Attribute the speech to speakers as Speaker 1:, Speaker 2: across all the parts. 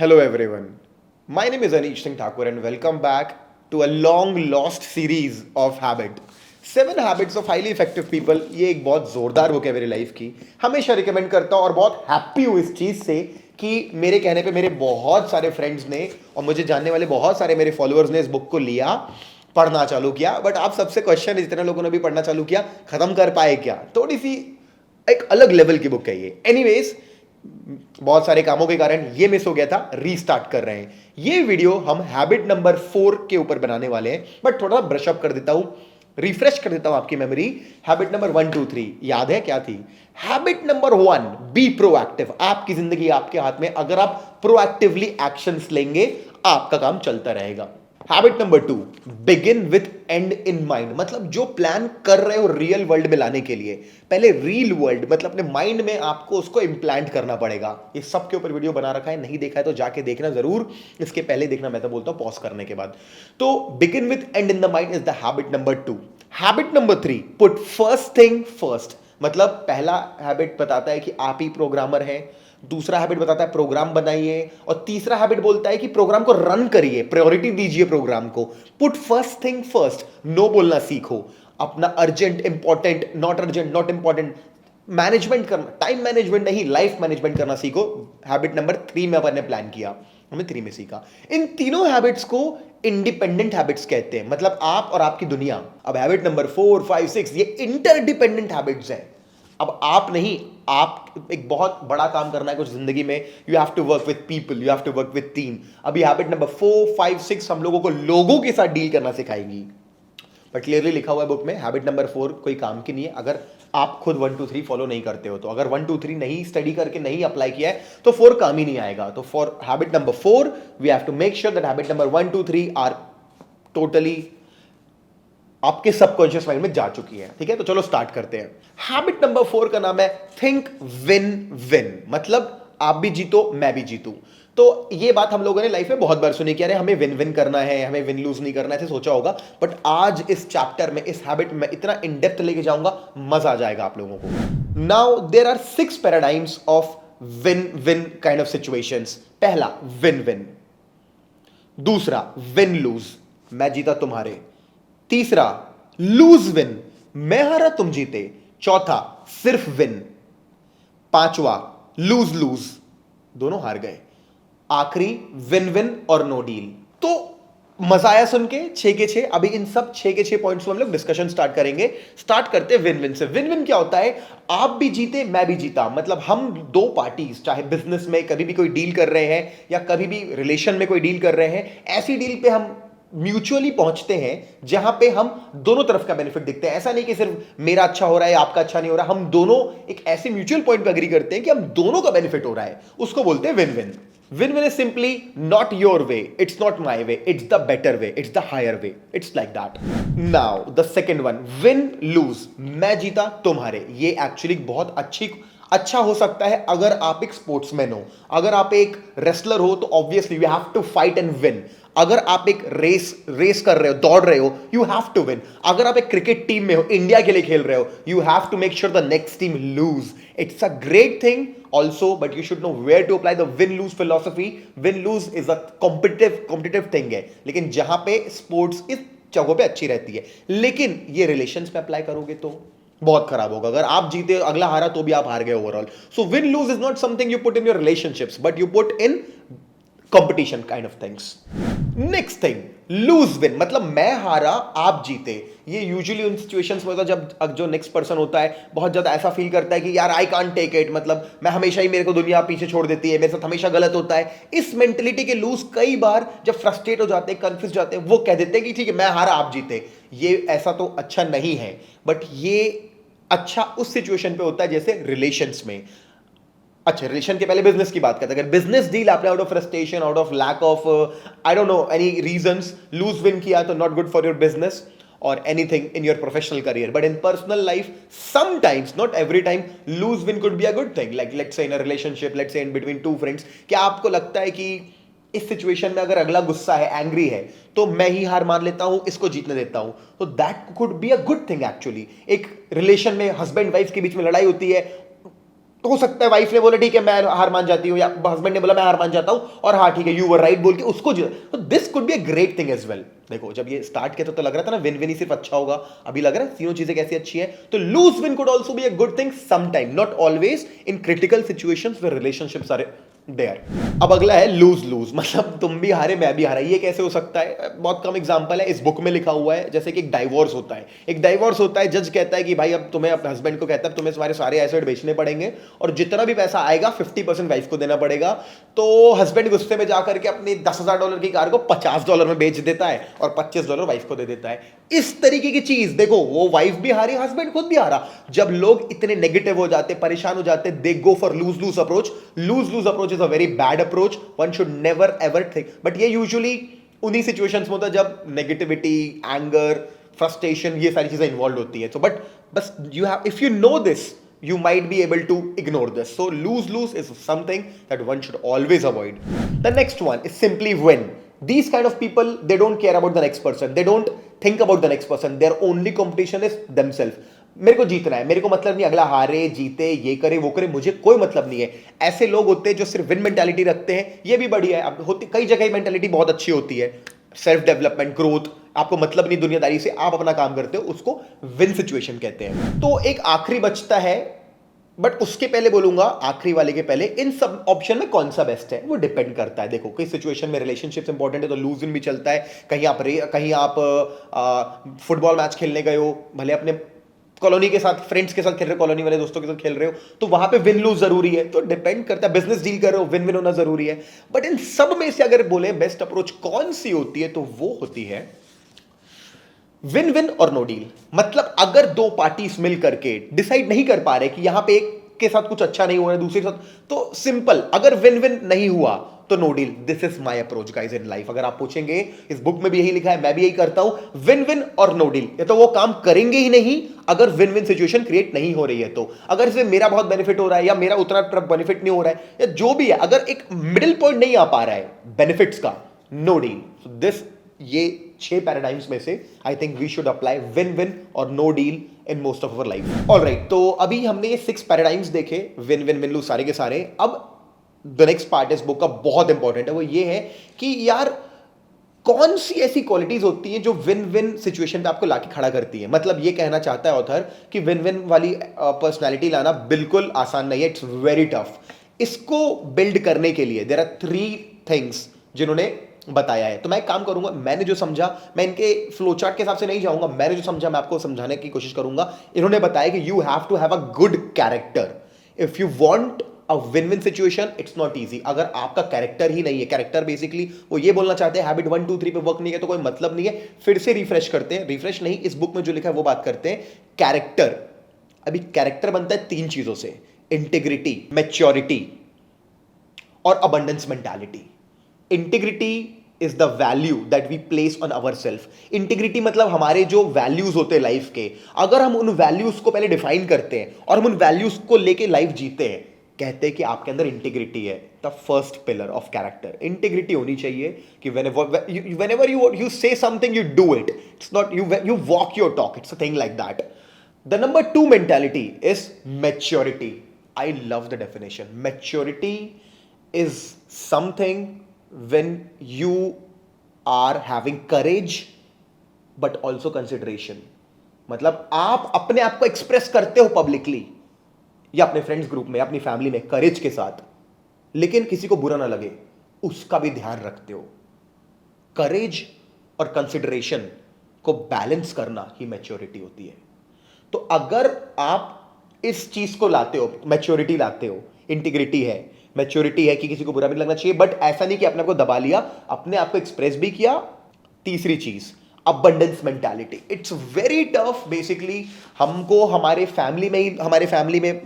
Speaker 1: Hello everyone. My name is Anish Singh Thakur and welcome back to a long lost series of habit. 7 Habits of Highly Effective People ये एक बहुत ज़ोरदार book है मेरी life की. हमेशा recommend करता हूँ और बहुत हैप्पी हूँ इस चीज़ से कि मेरे कहने पे मेरे बहुत सारे फ्रेंड्स ने और मुझे जानने वाले बहुत सारे मेरे फॉलोअर्स ने इस बुक को लिया, पढ़ना चालू किया. बट आप सबसे क्वेश्चन है जितने लोगों ने भी पढ़ना चालू किया ख़त्म कर पाए क्या? थोड़ी सी एक अलग लेवल की बुक है ये. एनीवेज, बहुत सारे कामों के कारण ये मिस हो गया था, रीस्टार्ट कर रहे हैं. ये वीडियो हम हैबिट नंबर 4 के ऊपर बनाने वाले हैं. बट थोड़ा ब्रश अप कर देता हूं, रिफ्रेश कर देता हूं आपकी मेमोरी. हैबिट नंबर 1 2 3 याद है क्या थी? Habit number 1, be proactive. आपकी जिंदगी आपके हाथ में. अगर आप प्रोएक्टिवली एक्शंस लेंगे आपका काम चलता रहेगा. Habit number 2, begin with and in mind. मतलब जो प्लान कर रहे हो रियल वर्ल्ड में लाने के लिए, पहले रियल वर्ल्ड मतलब अपने माइंड में आपको उसको इंप्लांट करना पड़ेगा. ये सब के ऊपर वीडियो बना रखा है, नहीं देखा है तो जाके देखना जरूर. इसके पहले देखना, मैं तो बोलता हूं पॉज करने के बाद. तो begin with and in the mind is the habit number 2. Habit number 3, put first thing first. मतलब पहला हैबिट बताता है कि आप ही प्रोग्रामर हैं, दूसरा हैबिट बताता है प्रोग्राम बनाइए, और तीसरा हैबिट बोलता है कि प्रोग्राम को रन करिए, प्रायोरिटी दीजिए प्रोग्राम को. Put first thing first. No बोलना सीखो. अपना urgent important, not urgent not important management करना, टाइम मैनेजमेंट नहीं लाइफ मैनेजमेंट करना सीखो. हैबिट नंबर 3 में अपन ने प्लान किया, हमने 3 में सीखा. इन तीनों हैबिट्स को इंडिपेंडेंट हैबिट्स कहते हैं. मतलब आप और आपकी दुनिया. अब हैबिट नंबर 4 5 6 ये इंटरडिपेंडेंट हैबिट्स हैं. अब आप नहीं, आप एक बहुत बड़ा काम करना है कुछ जिंदगी में. You have to work with people, you have to work with team. अभी हैबिट नंबर 4 5 6 हम लोगों को लोगों के साथ डील करना सिखाएंगी. बट क्लियरली लिखा हुआ है बुक में, हैबिट नंबर 4 कोई काम की नहीं है अगर आप खुद 1 2 3 फॉलो नहीं करते हो. तो अगर 1 2 3 नहीं स्टडी करके नहीं अप्लाई किया है तो 4 काम ही नहीं आएगा. तो for habit number 4 we have to make sure that habit number 1 2 3 are totally आपके सबकॉन्शियस माइंड में जा चुकी है. ठीक है, तो चलो स्टार्ट करते हैं. हैबिट नंबर 4 का नाम है थिंक विन विन. मतलब आप भी जीतो मैं भी जीतूं. तो ये बात हम लोगों ने लाइफ में बहुत बार सुनी कि अरे हमें विन विन करना है, हमें विन लूज नहीं करना है, ऐसे सोचा होगा. बट आज इस चैप्टर में, इस हैबिट में इतना इन डेप्थ लेके जाऊंगा, मजा आ जाएगा आप लोगों को. Now there are 6 paradigms of win win kind of situations. पहला विन विन, दूसरा विन लूज, मैं जीता तुम्हारे. तीसरा लूज विन, मैं हारा तुम जीते. चौथा सिर्फ विन. पांचवा लूज लूज, दोनों हार गए. आखिरी विन विन और नो डील. तो मजा आया सुन के 6 के 6. अभी इन सब 6 के 6 पॉइंट्स में हम लोग डिस्कशन स्टार्ट करेंगे. स्टार्ट करते हैं विन विन से. विन विन क्या होता है? आप भी जीते मैं भी जीता. मतलब हम दो पार्टीज, चाहे बिजनेस में कभी भी कोई डील कर रहे हैं या कभी भी रिलेशन में कोई डील कर रहे हैं, ऐसी डील पे हम म्यूचुअली पहुंचते हैं जहां पे हम दोनों तरफ का बेनिफिट दिखते हैं. ऐसा नहीं कि सिर्फ मेरा अच्छा हो रहा है आपका अच्छा नहीं हो रहा. हम दोनों एक ऐसे म्यूचुअल पॉइंट पे एग्री करते हैं कि हम दोनों का बेनिफिट हो रहा है. उसको बोलते हैं win win. Win win is simply not your way, it's not my way, it's the better way, it's the higher way. It's like that. Now the second one, win lose, मैं जीता तुम हारे. ये एक्चुअली बहुत अच्छा हो सकता है अगर आप एक स्पोर्ट्समैन हो. अगर आप एक रेसलर हो तो obviously you have to fight and win. अगर आप एक रेस कर रहे हो, दौड़ रहे हो, यू हैव टू विन. अगर आप एक क्रिकेट टीम में हो, इंडिया के लिए खेल रहे हो, you have to make sure the next team lose. It's a great thing also, but you should know where to apply the win lose philosophy. Win lose is a competitive thing है, लेकिन जहां पे sports इस जगहों पे अच्छी रहती है. लेकिन ये रिलेशंस में अप्लाई करोगे तो बहुत खराब होगा. अगर आप जीते अगला हारा तो भी आप हार गए overall. So win lose is not something you put in your relationships, but you put in competition kind of things. Next thing, loose win, मतलब मैं हारा आप जीते. ये यूजुअली उन सिचुएशंस में होता है जब जो नेक्स्ट पर्सन होता है बहुत ज्यादा ऐसा फील करता है कि यार आई कांट टेक इट, मतलब मैं हमेशा ही, मेरे को दुनिया पीछे छोड़ देती है, मेरे साथ हमेशा गलत होता है. इस मेंटेलिटी के लूज कई बार जब फ्रस्ट्रेट हो जाते हैं, कंफ्यूज जाते हैं, वो कह देते हैं कि ठीक है मैं हारा आप जीते. ये ऐसा तो अच्छा नहीं है. बट ये अच्छा उस सिचुएशन पे होता है जैसे रिलेशंस में. अच्छा, रिलेशन के पहले बिजनेस की बात करते हैं. अगर बिजनेस डील आपने out of frustration, out of lack of I don't know any reasons lose win किया तो not good for your business और anything in your professional career. But in personal life sometimes, not every time, lose win could be a good thing. Like let's say in a relationship, let's say in between two friends, क्या आपको लगता है कि इस situation में अगर अगला गुस्सा है, एंग्री है, तो मैं ही हार मान लेता हूं, इसको जीतने देता हूं, तो that could be a good thing actually. एक रिलेशन में हस्बैंड वाइफ के बीच में लड़ाई होती है, तो हो सकता है वाइफ ने बोला ठीक है मैं हार मान जाती हूँ, या हस्बैंड ने बोला मैं हार मान जाता हूँ, और हाँ ठीक है यू वर राइट बोल के उसको तो this could be a great thing as well. देखो जब ये स्टार्ट किया तो लग रहा था ना विन विन ही सिर्फ अच्छा होगा, अभी लग रहा है तीनों चीजें कैसी अच्छी है। तो lose win could also be a good thing some time, not always in critical situations where relationships are there. अब अगला है लूज लूज, मतलब तुम भी हारे मैं भी हारा। ये कैसे हो सकता है? बहुत कम एग्जांपल है, इस बुक में लिखा हुआ है। जैसे कि एक डाइवोर्स होता है, जज कहता है कि भाई अब तुम्हें, अपने हस्बैंड को कहता है तुम्हें तुम्हारे सारे एसेट बेचने पड़ेंगे और जितना भी पैसा आएगा 50% वाइफ को देना पड़ेगा। तो हस्बैंड गुस्से में जाकर के अपनी $10,000 की कार को $50 में बेच देता है और $25 वाइफ को दे देता है। इस तरीके की चीज देखो, वो वाइफ भी हारी, हस्बैंड खुद भी हारा। जब लोग इतने नेगेटिव हो जाते, परेशान हो जाते, they go for lose lose approach. Lose lose approach is a very bad approach, one should never ever think. But ये यूजुअली उन्हीं सिचुएशंस में होता है जब नेगेटिविटी, एंगर, फ्रस्ट्रेशन, ये सारी चीजें इन्वॉल्व होती है। तो बट बस you have, if you know this, you might be able to ignore this. So lose-lose is something that one should always avoid. The next one is simply win. These kind of people, they don't care about the next person. They don't think about the next person. Their only competition is themselves. मेरे को जीतना है, मेरे को मतलब नहीं अगला हारे जीते, ये करे वो करे, मुझे कोई मतलब नहीं है। ऐसे लोग होते हैं जो सिर्फ विन मेंटालिटी रखते हैं, ये भी बढ़िया है। अब होती कई जगह मेंटालिटी बहुत अच्छी होती है, सेल्फ डेवलपमेंट, ग्रोथ, आपको मतलब नहीं दुनियादारी से, आप अपना काम करते हो, उसको विन सिचुएशन कहते हैं। तो एक आखिरी बचता है, बट उसके पहले बोलूंगा, आखिरी वाले के पहले, इन सब ऑप्शन में कौन सा बेस्ट है वो डिपेंड करता है। देखो कई सिचुएशन में रिलेशनशिप्स इंपॉर्टेंट है तो लूज इन भी चलता है। कहीं आप फुटबॉल मैच खेलने गए हो, भले अपने कॉलोनी के साथ, फ्रेंड्स के साथ खेल रहे हो, कॉलोनी वाले दोस्तों के साथ खेल रहे हो, तो वहां पे विन लूज जरूरी है। तो डिपेंड करता है, बिजनेस डील कर रहे हो, विन विन होना जरूरी है। बट इन सब में से अगर बोले बेस्ट अप्रोच कौन सी होती है, तो वो होती है विन विन और नो डील। मतलब अगर दो पार्टीज मिल करके डिसाइड नहीं कर पा रहे कि यहां पे एक के साथ कुछ अच्छा नहीं हो रहा है, दूसरे के साथ, तो सिंपल, अगर विन विन नहीं हुआ तो no deal. This is my approach guys in life. अगर आप पूछेंगे, इस बुक में भी यही लिखा है, मैं भी यही करता हूं, विन विन और नो डील। ये तो वो काम करेंगे ही नहीं अगर विन विन सिचुएशन क्रिएट नहीं हो रही है। तो अगर इसमें मेरा बहुत बेनिफिट हो रहा है या मेरा उतना बेनिफिट नहीं हो रहा है, या जो भी है, अगर एक मिडिल पॉइंट नहीं आ पा रहा है बेनिफिट्स का, नो डील। सो दिस, ये 6 पैराडाइम्स में से I think we should apply win win और no deal in most of our life. Alright, तो अभी हमने ये 6 पैराडाइम्स देखे, विन विन विन लूज सारे के सारे। अब द नेक्स्ट पार्ट इस बुक का बहुत इंपॉर्टेंट है, वो ये है कि यार कौन सी ऐसी क्वालिटीज होती हैं जो विन विन सिचुएशन पे आपको लाके खड़ा करती है। मतलब ये कहना चाहता है ऑथर कि विन विन वाली पर्सनैलिटी लाना बिल्कुल आसान नहीं है, इट्स वेरी टफ। इसको बिल्ड करने के लिए देयर आर 3 थिंग्स जिन्होंने बताया है। तो मैं एक काम करूंगा, मैंने जो समझा, मैं इनके फ्लो चार्ट के हिसाब से नहीं जाऊंगा, मैंने जो समझा मैं आपको समझाने की कोशिश करूंगा। इन्होंने बताया कि you have to have a good character if you want a win win situation. It's not easy अगर आपका कैरेक्टर ही नहीं है। कैरेक्टर बेसिकली वो ये बोलना चाहते हैं, हैबिट 1 2 3 पे वर्क नहीं है तो कोई मतलब नहीं है, फिर से रिफ्रेश करते हैं। रिफ्रेश नहीं, इस बुक में जो लिखा है वो बात करते हैं। कैरेक्टर, अभी कैरेक्टर बनता है 3 चीजों से, इंटीग्रिटी, मैच्योरिटी और abundance mentality. Integrity is the value that we place on our self. Integrity मतलब हमारे जो वैल्यूज होते हैं लाइफ के, अगर हम उन वैल्यूज को पहले डिफाइन करते हैं और हम उन वैल्यूज को लेके लाइफ जीते हैं, कहते हैं कि आपके अंदर इंटीग्रिटी है। The first pillar of character integrity होनी चाहिए कि whenever you say something you do it. It's not you walk your talk. It's a thing like that. The number 2 mentality is maturity. I love the definition. Maturity is something when you are having courage but also consideration. मतलब आप अपने आप को express करते हो publicly या अपने friends group में, अपनी फैमिली में, करेज के साथ, लेकिन किसी को बुरा ना लगे उसका भी ध्यान रखते हो। करेज और कंसिडरेशन को बैलेंस करना ही मैच्योरिटी होती है। तो अगर आप इस चीज को लाते हो, मैच्योरिटी लाते हो, इंटीग्रिटी है, मैच्योरिटी है कि किसी को बुरा भी लगना चाहिए, बट ऐसा नहीं कि अपने आप को दबा लिया, अपने आप को एक्सप्रेस भी किया। तीसरी चीज, abundance mentality. It's very tough basically. हमको हमारे फैमिली में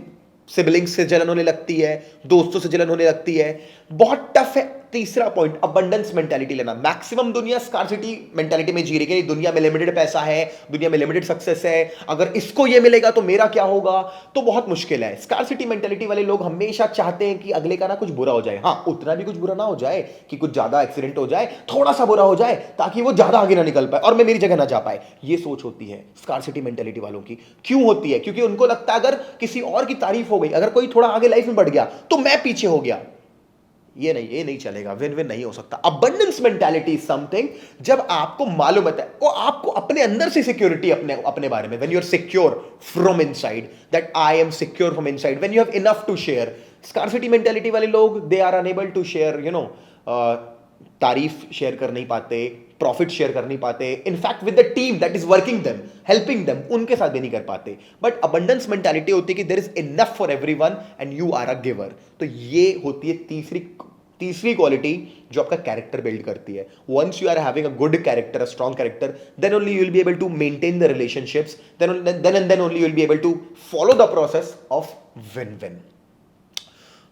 Speaker 1: सिबलिंग्स से जलन होने लगती है, दोस्तों से जलन होने लगती है, बहुत टफ है तीसरा पॉइंट, अबंडेंस मेंटालिटी लेना। मैक्सिमम दुनिया स्कार्सिटी मेंटालिटी में जी रही है कि दुनिया में लिमिटेड पैसा है, दुनिया में लिमिटेड सक्सेस है, अगर इसको ये मिलेगा तो मेरा क्या होगा, तो बहुत मुश्किल है। स्कार्सिटी मेंटालिटी वाले लोग हमेशा चाहते हैं कि अगले का ना कुछ बुरा हो जाए, हाँ उतना भी कुछ बुरा ना हो जाए कि कुछ ज्यादा एक्सीडेंट हो जाए, थोड़ा सा बुरा हो जाए ताकि वो ज्यादा आगे ना निकल पाए और मैं मेरी जगह ना जा पाए। ये सोच होती है स्कार्सिटी मेंटालिटी वालों की। क्यों होती है? क्योंकि उनको लगता है अगर किसी और की तारीफ हो गई, अगर कोई थोड़ा आगे लाइफ में बढ़ गया तो मैं पीछे हो गया। ये नहीं चलेगा, विन विन नहीं हो सकता। अबंडेंस मेंटालिटी इज समथिंग, जब आपको मालूम है वो आपको अपने अंदर से सिक्योरिटी अपने बारे में, when you are secure from inside, that I am secure from inside, when you have enough to share. Scarcity mentality वाले लोग they are unable to share, तारीफ शेयर कर नहीं पाते, प्रॉफिट शेयर कर नहीं पाते, in fact with the team that is working them, helping them, उनके साथ भी नहीं कर पाते। बट अबंडेंस मेंटालिटी होती है कि there is enough for everyone and you are a giver. तो ये होती है तीसरी क्वालिटी जो आपका कैरेक्टर बिल्ड करती है। Once you are having a good character, a strong character, then only you will be able to maintain the relationships, then only you will be able to follow the process of win win.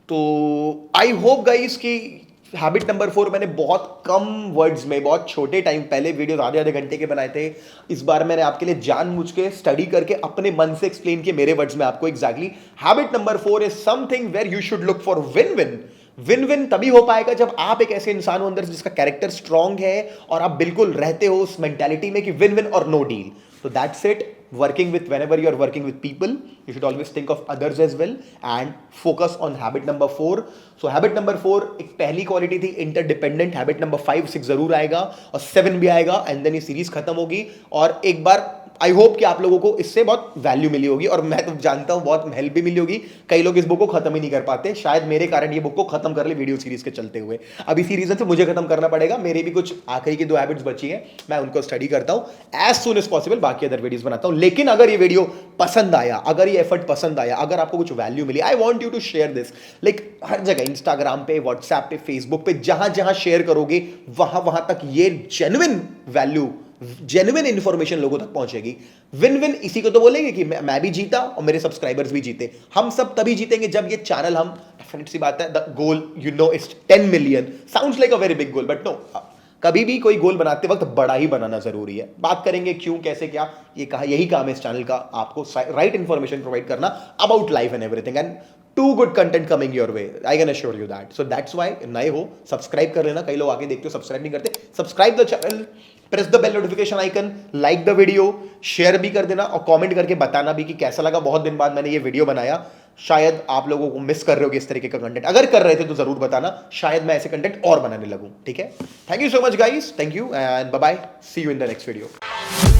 Speaker 1: तो I hope guys कि habit number 4 मैंने बहुत कम words में, बहुत छोटे time पहले videos आधे घंटे के बनाए थे, इस बार मैंने आपके लिए जानबूझ के स्टडी करके अपने मन से एक्सप्लेन किए मेरे वर्ड्स में आपको exactly. Habit number 4 is something where you should look for win win. Win win तभी हो पाएगा जब आप एक ऐसे इंसान हो अंदर जिसका कैरेक्टर स्ट्रांग है और आप बिल्कुल रहते हो उस मेंटालिटी में कि विन विन और no deal. So that's it. Working with, whenever you are working with people, you should always think of others as well and focus on habit number 4. So habit number 4 एक पहली quality थी interdependent. Habit number 5, 6 जरूर आएगा और 7 भी आएगा and then ये series खत्म होगी। और एक बार आई होप कि आप लोगों को इससे बहुत वैल्यू मिली होगी और मैं तो जानता हूं बहुत हेल्प भी मिली होगी। कई लोग इस बुक को खत्म ही नहीं कर पाते, शायद मेरे कारण ये बुक को खत्म कर ले वीडियो सीरीज के चलते हुए। अब इसी रीजन से मुझे खत्म करना पड़ेगा। मेरे भी कुछ आखिरी की 2 हैबिट्स बची हैं, मैं उनको स्टडी करता हूं एज सुन एज पॉसिबल, बाकी अदर वीडियोस बनाता हूं। लेकिन अगर ये वीडियो पसंद आया, अगर ये एफर्ट पसंद आया, अगर आपको कुछ वैल्यू मिली, I want you to share this like हर जगह, इंस्टाग्राम पे, व्हाट्सएप पे, फेसबुक पे, जहां जहां शेयर करोगे वहां तक ये जेन्युइन वैल्यू, जेन्युइन इंफॉर्मेशन लोगों तक पहुंचेगी। विन विन इसी को तो बोलेंगे कि मैं भी जीता और मेरे सब्सक्राइबर्स भी जीते। हम सब तभी जीतेंगे जब ये चैनल, हम डेफिनेट सी बात है, the goal you know is 10 million. Sounds like a very big goal but no, कभी भी कोई गोल बनाते वक्त बड़ा ही बनाना जरूरी है। बात करेंगे क्यों, कैसे, क्या, ये कहा, यही काम है इस चैनल का, आपको राइट इंफॉर्मेशन प्रोवाइड करना about life and everything, and to good content coming your way, I can assure you that. So that's why नए हो सब्सक्राइब कर लेना। कई लोग आगे देखते हो सब्सक्राइब नहीं करते, subscribe the channel, press the bell notification icon, like the video, share भी कर देना और कमेंट करके बताना भी कि कैसा लगा। बहुत दिन बाद मैंने ये वीडियो बनाया, शायद आप लोगों को मिस कर रहे हो इस तरीके का कंटेंट, अगर कर रहे थे तो जरूर बताना, शायद मैं ऐसे कंटेंट और बनाने लगूं। ठीक है, thank you so much guys, thank you and bye bye, see you in the next video.